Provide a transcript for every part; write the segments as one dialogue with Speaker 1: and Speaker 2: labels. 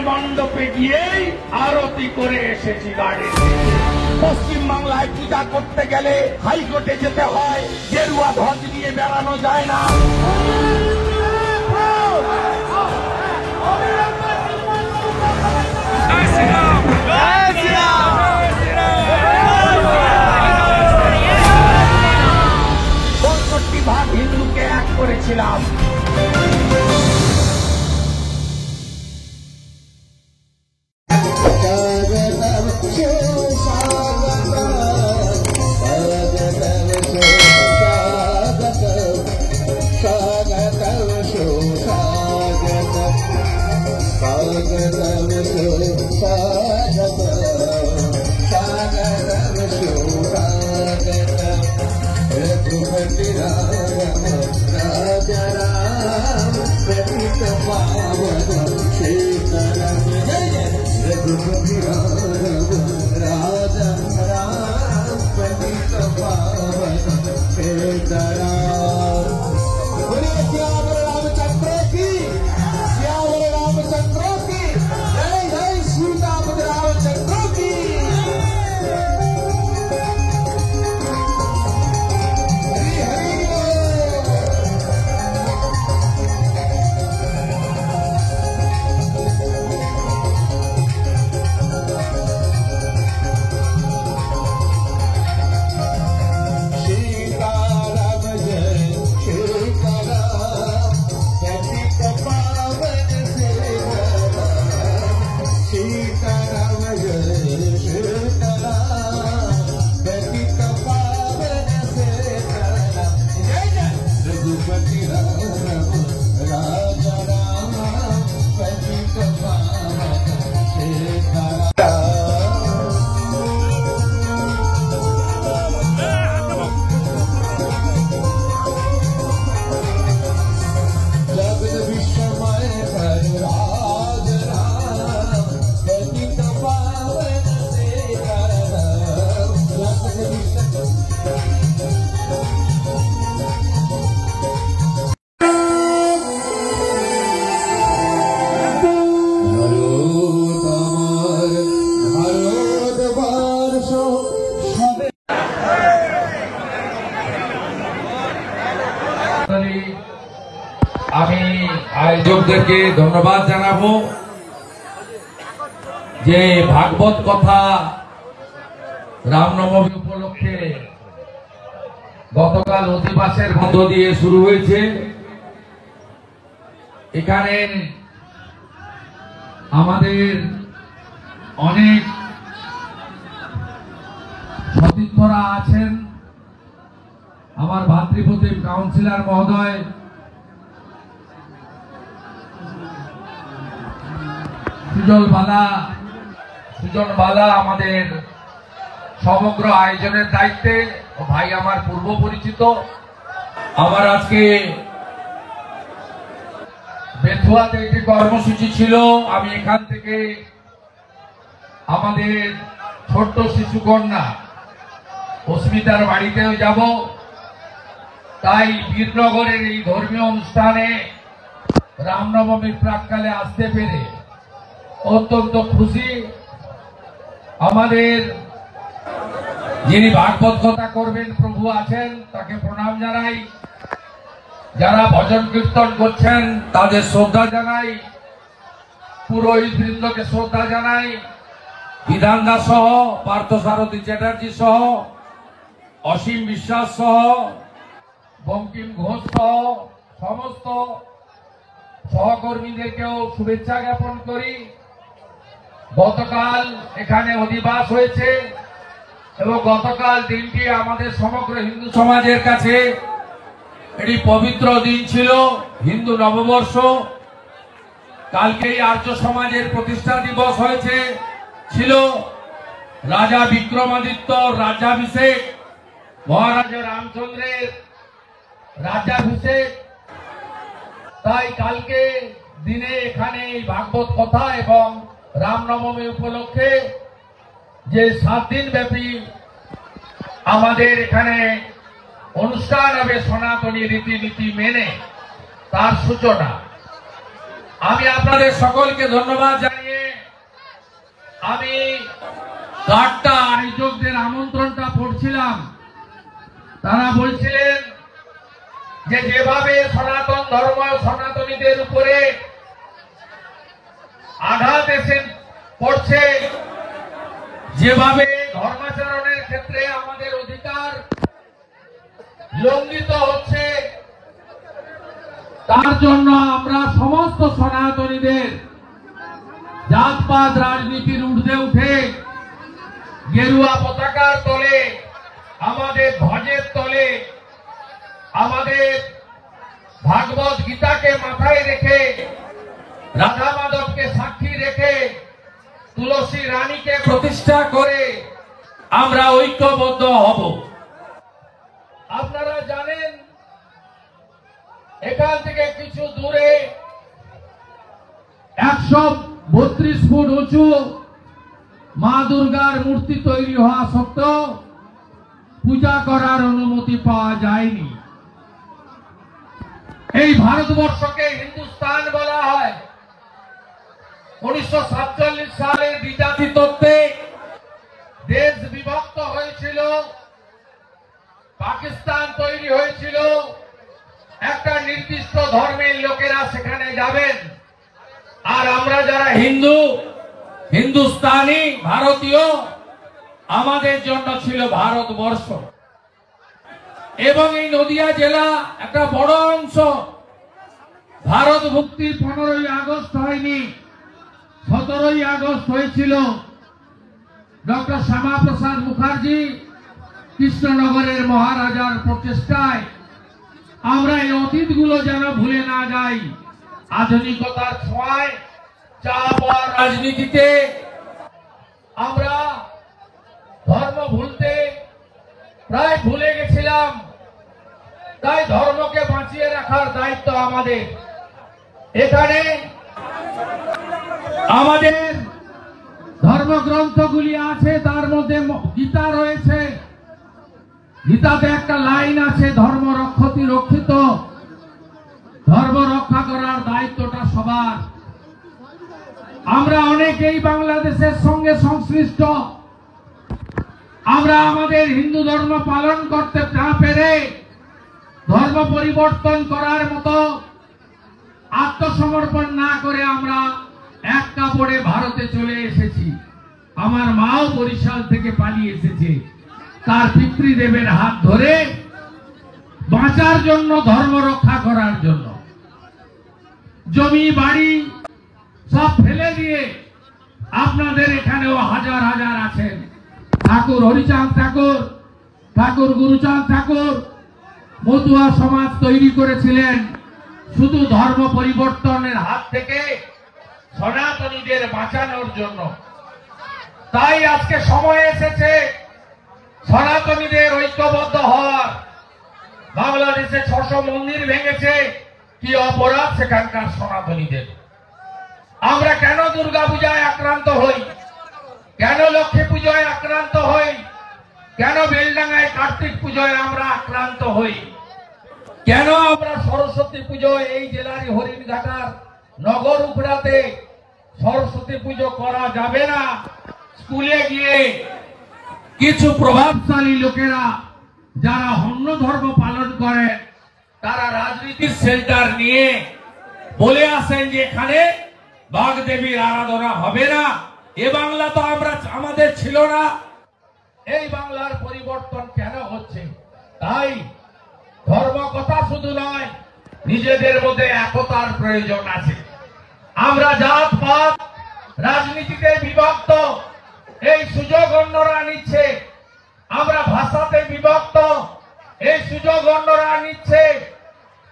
Speaker 1: মণ্ডপে গিয়েই আরতি করে এসেছি গাড়ি। পশ্চিম বাংলায় পূজা করতে গেলে হাইকোর্টে যেতে হয়, গেরুয়া ধ্বজ নিয়ে বেড়ানো যায় না। ভাগ হিন্দুকে এক করেছিলাম।
Speaker 2: আমি আয়োজকদেরকে ধন্যবাদ জানাবো যে ভাগবত কথা রামনবমী উপলক্ষে গতকাল অধিবাসের মধ্য দিয়ে শুরু হয়েছে। এখানে আমাদের অনেক সতীর্থরা আছেন। আমার ভাতৃপ্রতিম কাউন্সিলর মহোদয় সুজন বালা আমাদের সমগ্র আয়োজনের দায়িত্বে, ভাই আমার পূর্ব পরিচিত। আমার আজকে বেথুয়াতে একটি কর্মসূচি ছিল, আমি এখান থেকে আমাদের ছোট্ট শিশুকন্যা অস্মিতার বাড়িতেও যাব। তাই বীরনগরের এই ধর্মীয় অনুষ্ঠানে রামনবমীর প্রাক্কালে আসতে পেরে অত্যন্ত খুশি। আমাদের যিনি ভাগবত কথা করবেন প্রভু আছেন, তাকে প্রণাম জানাই। যারা ভজন কীর্তন করছেন তাদের শ্রদ্ধা জানাই, পুরোহিত বৃন্দকে শ্রদ্ধা জানাই, বিধানদা সহ, পার্থসারথী চ্যাটার্জি সহ, অসীম বিশ্বাস সহ, বঙ্কিম ঘোষ সহ সমস্ত সহকর্মীদেরকেও শুভেচ্ছা জ্ঞাপন করি। গতকাল এখানে অধিবাস হয়েছে এবং গতকাল দিনটি আমাদের সমগ্র হিন্দু সমাজের কাছে একটি পবিত্র দিন ছিল, হিন্দু নববর্ষ। কালকেই আর্য সমাজের প্রতিষ্ঠা দিবস হয়েছে, ছিল রাজা বিক্রমাদিত্য রাজ্যাভিষেক, মহারাজা রামচন্দ্রের রাজ্যাভিষেক। তাই কালকে দিনে এখানে ভাগবত কথা এবং রামনবমী উপলক্ষে যে 7 দিন ব্যাপী আমাদের এখানে অনুষ্ঠান হবে সনাতনী রীতিনীতি মেনে, তার সূচনা। আমি আপনাদের সকলকে ধন্যবাদ জানিয়ে আমি কার্ডটা আয়োজকদের আমন্ত্রণটা পড়ছিলাম, তারা বলছিলেন যে যেভাবে সনাতন ধর্ম সনাতনীদের উপরে আঘাত এসে পড়ছে, যেভাবে ধর্মাচরণের ক্ষেত্রে আমাদের অধিকার লঙ্ঘিত হচ্ছে, তার জন্য আমরা সমস্ত সনাতনীদের জাতপাত রাজনীতির ঊর্ধ্বে উঠে গেরুয়া পতাকার তলে, আমাদের ধ্বজের তলে, আমাদের ভাগবত গীতাকে মাথায় রেখে, রাধা মাধবকে সাক্ষী রেখে, তুলসী রানীকে প্রতিষ্ঠা করে আমরা ঐক্যবদ্ধ হব। আপনারা জানেন এখান থেকে কিছু দূরে 132 ফুট উঁচু মা দুর্গার মূর্তি তৈরি হওয়া সত্ত্বেও পূজা করার অনুমতি পাওয়া যায়নি। এই ভারতবর্ষকে হিন্দুস্তান বলা হয়। 1947 সালে দ্বিজাতি তত্ত্বে দেশ বিভক্ত হয়েছিল, পাকিস্তান তৈরি হয়েছিল, একটা নির্দিষ্ট ধর্মের লোকেরা সেখানে যাবেন, আর আমরা যারা হিন্দু, হিন্দুস্তানি, ভারতীয়, আমাদের জন্য ছিল ভারতবর্ষ। এবং এই নদিয়া জেলা একটা বড় অংশ ভারত মুক্তির 15ই আগস্ট হয়নি, 17ই আগস্ট হয়েছিল। ডক্টর শ্যামাপ্রসাদ মুখার্জি কৃষ্ণনগরের মহারাজার প্রচেষ্টায় আমরা এই অতীতগুলো যেন ভুলে না যাই। আধুনিকতার ছোঁয়ায় চাপ আর রাজনীতিতে আমরা ধর্ম ভুলতে প্রায় ভুলে গেছিলাম। তাই ধর্মকে বাঁচিয়ে রাখার দায়িত্ব আমাদের। এখানে আমাদের ধর্মগ্রন্থগুলি আছে, তার মধ্যে গীতা রয়েছে। গীতাতে একটা লাইন আছে, ধর্ম রক্ষতি রক্ষিত। ধর্ম রক্ষা করার দায়িত্বটা সবার। আমরা অনেকেই বাংলাদেশের সঙ্গে সংশ্লিষ্ট। আমরা আমাদের হিন্দু ধর্ম পালন করতে না পেরে ধর্ম পরিবর্তন করার মতো আত্মসমর্পণ না করে আমরা এক কাপড়ে ভারতে চলে এসেছি। আমার মাও বরিশাল থেকে পালিয়ে এসেছে তার পিতৃদেবের হাত ধরে বাঁচার জন্য, ধর্ম রক্ষা করার জন্য। জমি বাড়ি সব ফেলে দিয়ে আপনাদের এখানেও হাজার হাজার আছেন। ঠাকুর হরিচাঁদ ঠাকুর, ঠাকুর গুরুচাঁদ ঠাকুর মতুয়া সমাজ তৈরি করেছিলেন শুধু ধর্ম পরিবর্তনের হাত থেকে সনাতনীদের বাঁচানোর জন্য। তাই আজকে সময় এসেছে সনাতনীদের ঐক্যবদ্ধ হওয়ার। বাংলাদেশে 600 মন্দির ভেঙেছে, কি অপরাধ সেখানকার সনাতনীদের? আমরা কেন দুর্গা পূজায় আক্রান্ত হই, কেন লক্ষ্মী পুজোয় আক্রান্ত হই, কেন বেলডাঙ্গায় কার্তিক পুজোয় আমরা আক্রান্ত হই, কেন আমরা সরস্বতী পুজোয় এই জেলার হরিণঘাটার নগর উপড়াতে সরস্বতী পুজো করা যাবে না? স্কুলে গিয়ে কিছু প্রভাবশালী লোকেরা যারা অন্য ধর্ম পালন করেন তারা রাজনীতির সেন্টার নিয়ে বলে আসেন যে এখানে বাগদেবীর আরাধনা হবে না। এ বাংলা তো আমাদের ছিল না। এই বাংলার পরিবর্তন কেন হচ্ছে? তাই ধর্ম কথা শুধু নয়, নিজেদের মধ্যে একতার প্রয়োজন আছে। আমরা জাত পাত রাজনীতিতে বিভক্ত, এই সুযোগ অন্যরা নিচ্ছে। আমরা ভাষাতে বিভক্ত, এই সুযোগ অন্যরা নিচ্ছে।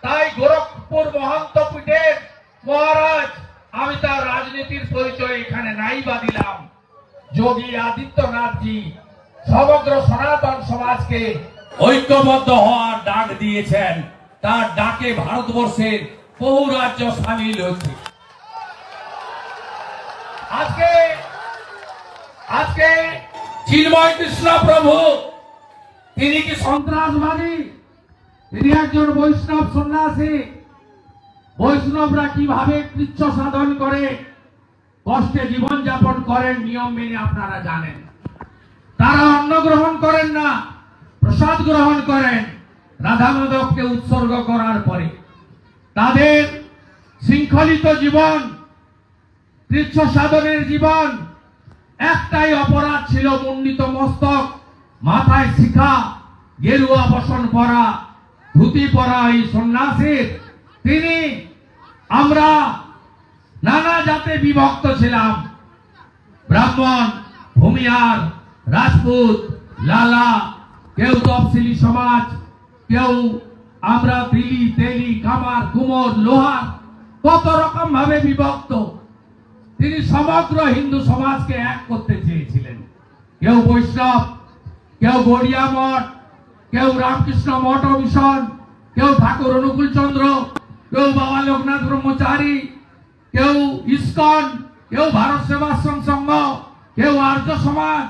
Speaker 2: তাই গোরখপুর মহন্ত পীঠের মহারাজ, আমি তার রাজনীতির পরিচয় এখানে নাই বা দিলাম, যোগী আদিত্যনাথজি সমগ্র সনাতন সমাজকে ঐক্যবদ্ধ হওয়ার ডাক দিয়েছেন। তার ডাকে ভারতবর্ষের বহু রাজ্য সামিল হচ্ছে। আজকে চিন্ময় কৃষ্ণ প্রভু, তিনি কি সন্ত্রাসবাদী? তিনি একজন বৈষ্ণব সন্ন্যাসী। বৈষ্ণবরা কিভাবে কৃচ্ছ সাধন করে, কষ্টে জীবনযাপন করেন, নিয়ম মেনে আপনারা জানেন। তারা অন্ন গ্রহণ করেন না, প্রসাদ গ্রহণ করেন রাধা মাধবকে উৎসর্গ করার পরে। তাদের শৃঙ্খলিত জীবন, কৃচ্ছ সাধনের জীবন। একটাই অপরাধ ছিল, মুন্ডিত মস্তক, মাথায় শিখা, গেরুয়া বসন পরা, ধুতি পরা এই সন্ন্যাসীর। তিনি আমরা নানা জাতে বিভক্ত ছিলাম, ব্রাহ্মণ, ভূমিহার, রাজপুত, লালা, কেউ তফসিলি সমাজ, কেউ আমরা দিলি, তেলি, কামার, কুমোর, লোহার, কত রকম ভাবে বিভক্ত। তিনি সমগ্র হিন্দু সমাজকে এক করতে চেয়েছিলেন। কেউ বৈষ্ণব, কেউ গড়িয়া মঠ, কেউ রামকৃষ্ণ মঠ ও মিশন, কেউ ঠাকুর অনুকূল চন্দ্র, কেউ বাবা লোকনাথ ব্রহ্মচারী, কেউ ইস্কন, কেউ ভারত সেবাশ্রম সংঘ, কেউ আর্য সমাজ।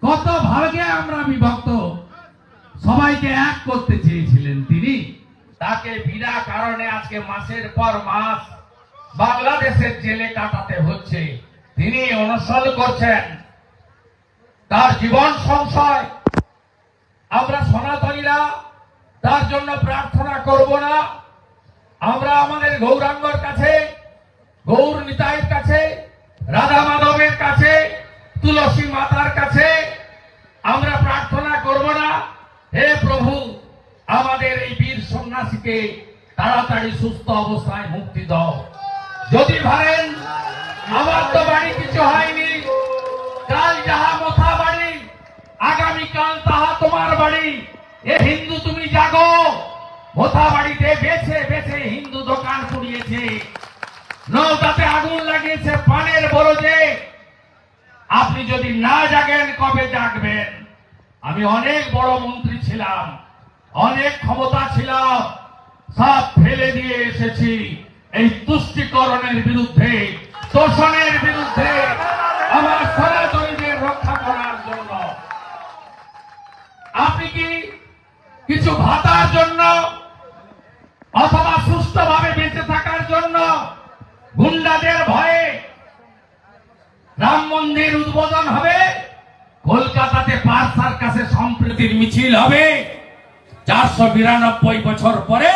Speaker 2: কত ভাগে আমরা বিভক্ত, সবাইকে এক করতে চেয়েছিলেন তিনি। তাকে বিনা কারণে আজকে মাসের পর মাস বাংলাদেশের জেলে কাটাতে হচ্ছে। তিনি অনশন করছেন, তার জীবন সংশয়। আমরা সনাতনীরা তার জন্য প্রার্থনা করব না। আমরা আমাদের গৌরাঙ্গর কাছে, গৌর নিতাইয়ের কাছে, রাধা মাধবের কাছে, তুলসী মাতার কাছে আমরা প্রার্থনা করব না, হে প্রভু আমাদের এই বীর সন্ন্যাসীকে তাড়াতাড়ি সুস্থ অবস্থায় মুক্তি দাও। যদি ভাবেন আমার তো বাড়ি কিছু হয়নি, কাল যাহা মোথা বাড়ি, আগামীকাল তাহা তোমার বাড়ি। এ হিন্দু তুমি জাগো। মোথা বাড়িতে বেছে বেছে হিন্দু দোকান পুড়িয়েছে, নৌকাতে আগুন লাগিয়েছে পানের বরজে। আপনি যদি না জাগেন কবে জাগবেন? আমি অনেক বড় মন্ত্রী ছিলাম, অনেক ক্ষমতা ছিল, সব ফেলে দিয়ে এসেছি এই তুষ্টিকরণের বিরুদ্ধে, শোষণের বিরুদ্ধে, আমার সনাতনীদের রক্ষা করার জন্য। আপনি কি কিছু ভাতার জন্য অথবা সুস্থভাবে বেঁচে থাকার জন্য গুন্ডাদের ভয়ে রাম মন্দির উদ্বোধন হবে, কলকাতাতে পার্ক সার্কাসে সম্প্রীতির মিছিল হবে? 492 বছর পরে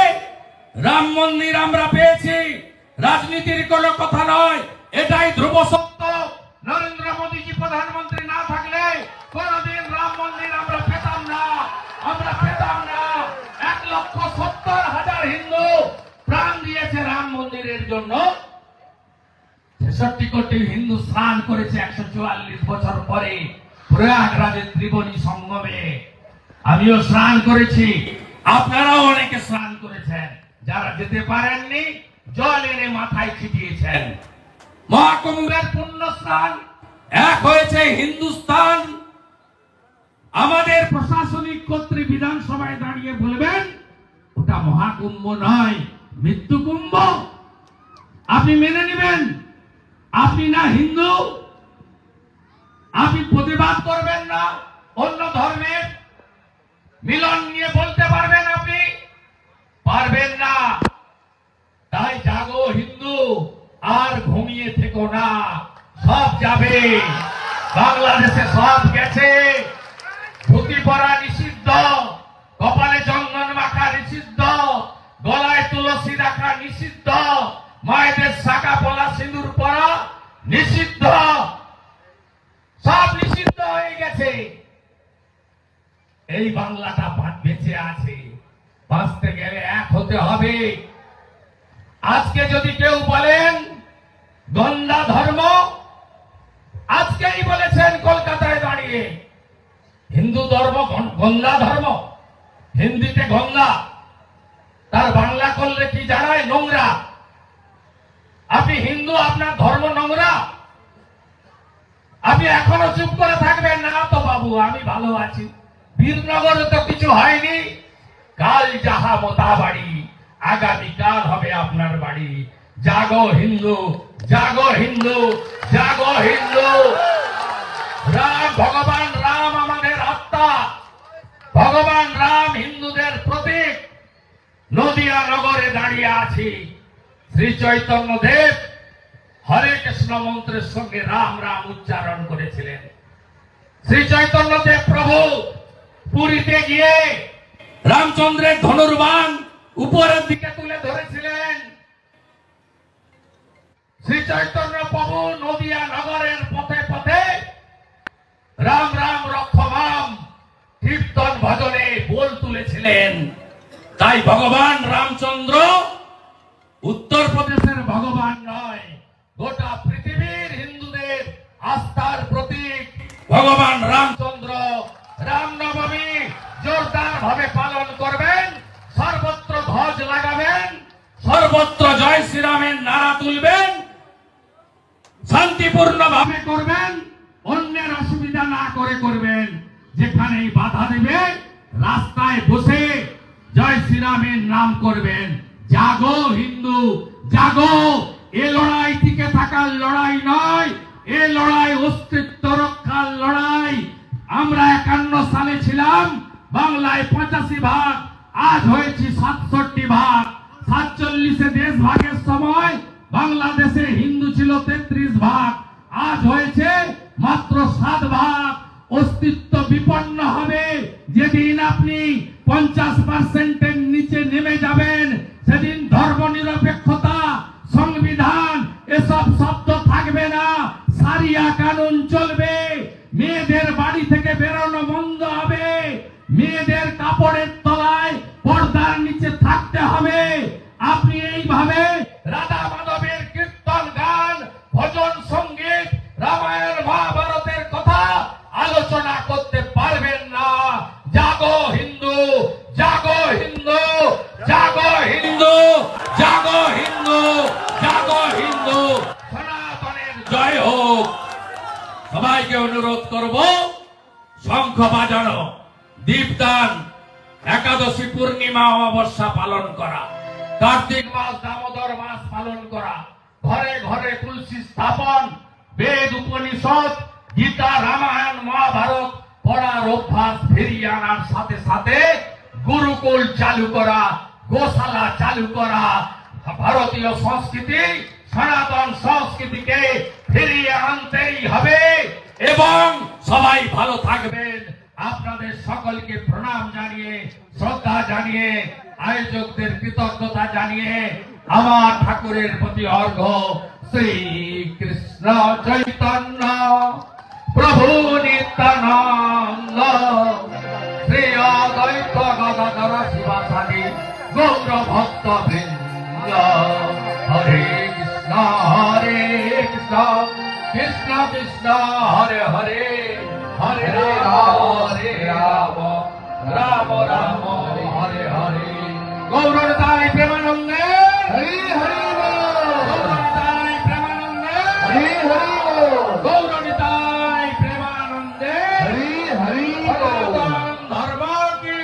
Speaker 2: রাম মন্দির আমরা পেয়েছি, রাজনীতির কোনো কথা নয়, এটাই ধ্রুব সত্য। নরেন্দ্র মোদীজি প্রধানমন্ত্রী না থাকলে কোনদিন রাম মন্দির আমরা পেতাম না, আমরা পেতাম না। 1,70,000 হিন্দু প্রাণ দিয়েছে রাম মন্দিরের জন্য। 66 কোটি হিন্দু স্নান করেছে 144 বছর পরে প্রয়াগরাজের ত্রিবেণী সঙ্গমে। আমিও স্নান করেছি, আপনারাও অনেকে স্নান করেছেন। যারা যেতে পারেননি জল এনে মাথায় ছিটিয়েছেন। মহাকুম্ভের পুণ্য স্নান এক হয়েছে হিন্দুস্তান। আমাদের প্রশাসনিক কর্তৃ বিধানসভায় দাঁড়িয়ে বলবেন ওটা মহাকুম্ভ নয়, মৃত্যু কুম্ভ। আপনি মেনে নেবেন? আপনি না হিন্দু, আপনি প্রতিবাদ করবেন না? অন্য ধর্মের মিলন নিয়ে বলতে পারবেন আপনি? পারবেন না। তাই জাগো হিন্দু, আর ঘুমিয়ে থেকো না। সব যাবে, বাংলাদেশে সব গেছে। ধুতি পরা নিষিদ্ধ, কপালে চন্দন মাখা নিষিদ্ধ, গলায় তুলসী রাখা নিষিদ্ধ, মায়েদের শাখা পলা সিঁদুর পরা নিষিদ্ধ, সব নিষিদ্ধ হয়ে গেছে। এই বাংলাটা বেঁচে আছে, বাঁচতে গেলে এক হতে হবে। আজকে যদি কেউ বলেন গন্দা ধর্ম, আজকেই বলেছেন কলকাতায় দাঁড়িয়ে হিন্দু ধর্ম গন্দা ধর্ম, হিন্দিতে গঙ্গা, তার বাংলা করলে কি জানায়? নোংরা। আপনি হিন্দু, আপনার ধর্ম নোংরা? আপনি এখনো চুপ করে থাকবেন না? তো বাবু আমি ভালো আছি, বীরনগরে তো কিছু হয়নি। কাল যাহা মোতা বাড়ি, আগামীকাল হবে আপনার বাড়ি। জাগো হিন্দু, জাগো হিন্দু, জাগো হিন্দু। রাম, ভগবান রাম আমাদের আত্মা, ভগবান রাম হিন্দুদের প্রতীক। নদিয়া নগরে দাঁড়িয়ে আছি, শ্রী চৈতন্য দেব হরে কৃষ্ণ মন্ত্রের সঙ্গে রাম রাম উচ্চারণ করেছিলেন। শ্রী চৈতন্যদেব প্রভু পুরীতে গিয়ে রামচন্দ্রের ধনুর্বাণ উপরের দিকে তুলে ধরেছিলেন। শ্রী চৈতন্য প্রভু নদিয়া নগরের পথে পথে রাম রাম রক্ষমাম কীর্তন ভজনে বোল তুলেছিলেন। তাই ভগবান রামচন্দ্র উত্তরপ্রদেশের ভগবান নয়, গোটা পৃথিবীর হিন্দুদের আস্থার প্রতীক ভগবান রামচন্দ্র। রামনবমী জোরদার ভাবে পালন করবেন, সর্বত্র ধ্বজ লাগাবেন, সর্বত্র জয় শ্রীরামের নারা তুলবেন, শান্তিপূর্ণ ভাবে করবেন, অন্যের অসুবিধা না করে করবেন। যেখানেই বাধা দেবে রাস্তায় বসে জয় শ্রীরামের নাম করবেন। জাগো হিন্দু জাগো, এ লড়াই টিকে থাকার লড়াই নয়, এ লড়াই অস্তিত্ব রক্ষার লড়াই। আমরা 51 সালে ছিলাম বাংলায় 85 ভাগ, আজ হয়েছি 67 ভাগ। 47-এ দেশ ভাগের সময় বাংলাদেশে হিন্দু ছিল 33 ভাগ, আজ হয়েছে মাত্র 7 ভাগ। অস্তিত্ব বিপন্ন হবে যেদিন আপনি 50%-এর নিচে নেমে যাবেন, সেদিন ধর্মনিরপেক্ষতা, সংবিধান এসব শব্দ থাকবে না, সারিয়া কানুন চলবে। মেয়েদের বাড়ি থেকে বেরোনো বন্ধ হবে, মেয়েদের কাপড়ের তলায় পর্দার নিচে থাকতে হবে। আপনি এইভাবে রাধা মাধবের কীর্তন গান, ভজন সঙ্গীত, রামায়ণ মহাভারতের কথা আলোচনা করতে পারবেন না। জাগো হিন্দু জাগো হিন্দু জাগো হিন্দু জাগো হিন্দু জাগো হিন্দু, সনাতনের জয় হোক। সবাইকে অনুরোধ করব শঙ্খ বাজানো, দীপদান, একাদশী পূর্ণিমা অমাবস্যা পালন করা, কার্তিক মাস দামোদর মাস পালন করা, ঘরে ঘরে তুলসী স্থাপন, বেদ উপনিষদ, গীতা রামায়ণ মহাভারত পড়ার অভ্যাস ফিরিয়ে আনার সাথে সাথে গুরুকুল চালু করা, গোশালা চালু করা, ভারতীয় সংস্কৃতি সনাতন সংস্কৃতিকে ফিরিয়ে আনতেই হবে। এবং সবাই ভালো থাকবেন। আপনাদের সকলকে প্রণাম জানিয়ে, শ্রদ্ধা জানিয়ে, আয়োজকদের কৃতজ্ঞতা জানিয়ে আমার ঠাকুরের প্রতি অর্ঘ্য। শ্রী কৃষ্ণ চৈতন্য প্রভু নিত্যানন্দ, শ্রী অদ্বৈত গদাধর শিবাসাদি গৌর ভক্ত বৃন্দ। হরে কৃষ্ণ কৃষ্ণ কৃষ্ণ হরে হরে, হরে রাম রাম রাম হরে হরে। গৌর তাই প্রেমানন্দে হরি হরি, গৌর তাই প্রেমানন্দে হরি হরি, গৌর তাই প্রেমানন্দে হরি হরি। সনাতন ধর্ম কি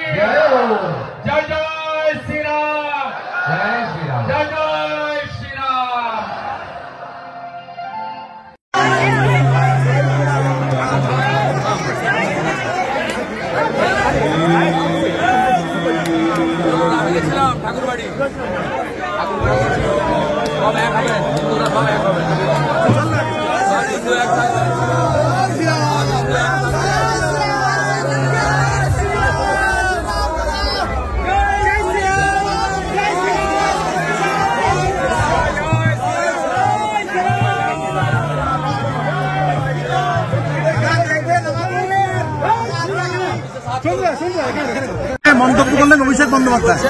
Speaker 2: জয় জয় শ্রীরাম, জয় শ্রীরাম, জয় জয় শ্রীরাম।
Speaker 3: আমি গেছিলাম ঠাকুর বাড়ি, সব এক হবে, হিন্দুরা সব এক হবে, হিন্দু এক থাকবে।
Speaker 4: মন্তব্য করলেন অভিষেক বন্দ্যোপাধ্যায়।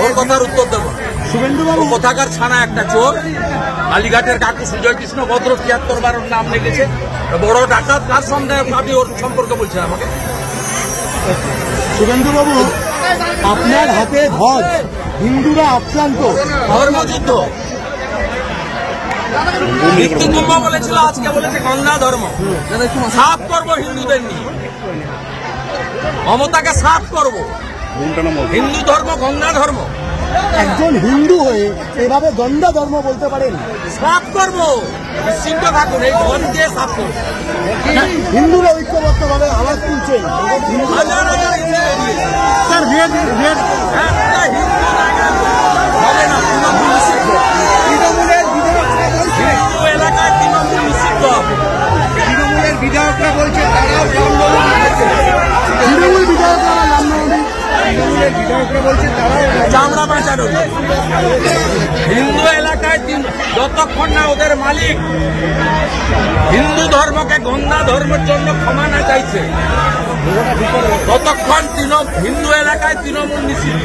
Speaker 3: ওর কথার উত্তর দেবো।
Speaker 4: শুভেন্দুবাবু
Speaker 3: কোথাকার ছানা একটা চোর, কালীঘাটের কাকু সুজয় কৃষ্ণ ভদ্র ৭৩ বার ওর নাম লিখেছে, বড় ডাকাত। কার সন্দেহে আপনি ওর সম্পর্কে বলছেন আমাকে?
Speaker 4: শুভেন্দুবাবু, আপনার হাতে ধ্বজ, হিন্দুরা আক্রান্ত,
Speaker 3: ধর্মযুদ্ধ। মৃত্যু কুম্ভ বলেছিল, আজকে বলেছে গঙ্গা ধর্ম। সাফ করবো হিন্দুদের নিয়ে, মমতাকে সাফ করবো। হিন্দু ধর্ম গঙ্গা ধর্ম,
Speaker 4: একজন হিন্দু হয়ে এভাবে গন্ধা ধর্ম বলতে পারেন?
Speaker 3: সাফ করবো, নিশ্চিন্ত থাকুন, এই ধর্ম দিয়ে সাফ করবো।
Speaker 4: হিন্দুরা ঐক্যবদ্ধ ভাবে আওয়াজ তুলছেন।
Speaker 3: হাজার হাজার হিন্দু বেরিয়েছে।
Speaker 4: স্যার রেড রেড
Speaker 3: একটা হিন্দু হবে না, তৃণমূল হিন্দু মর্যাদা বাঁচানোর জন্য। হিন্দু এলাকায় যতক্ষণ না ওদের মালিক হিন্দু ধর্মকে গন্ধা ধর্মের জন্য ক্ষমা না চাইছে, ততক্ষণ হিন্দু এলাকায় তৃণমূল নিষিদ্ধ।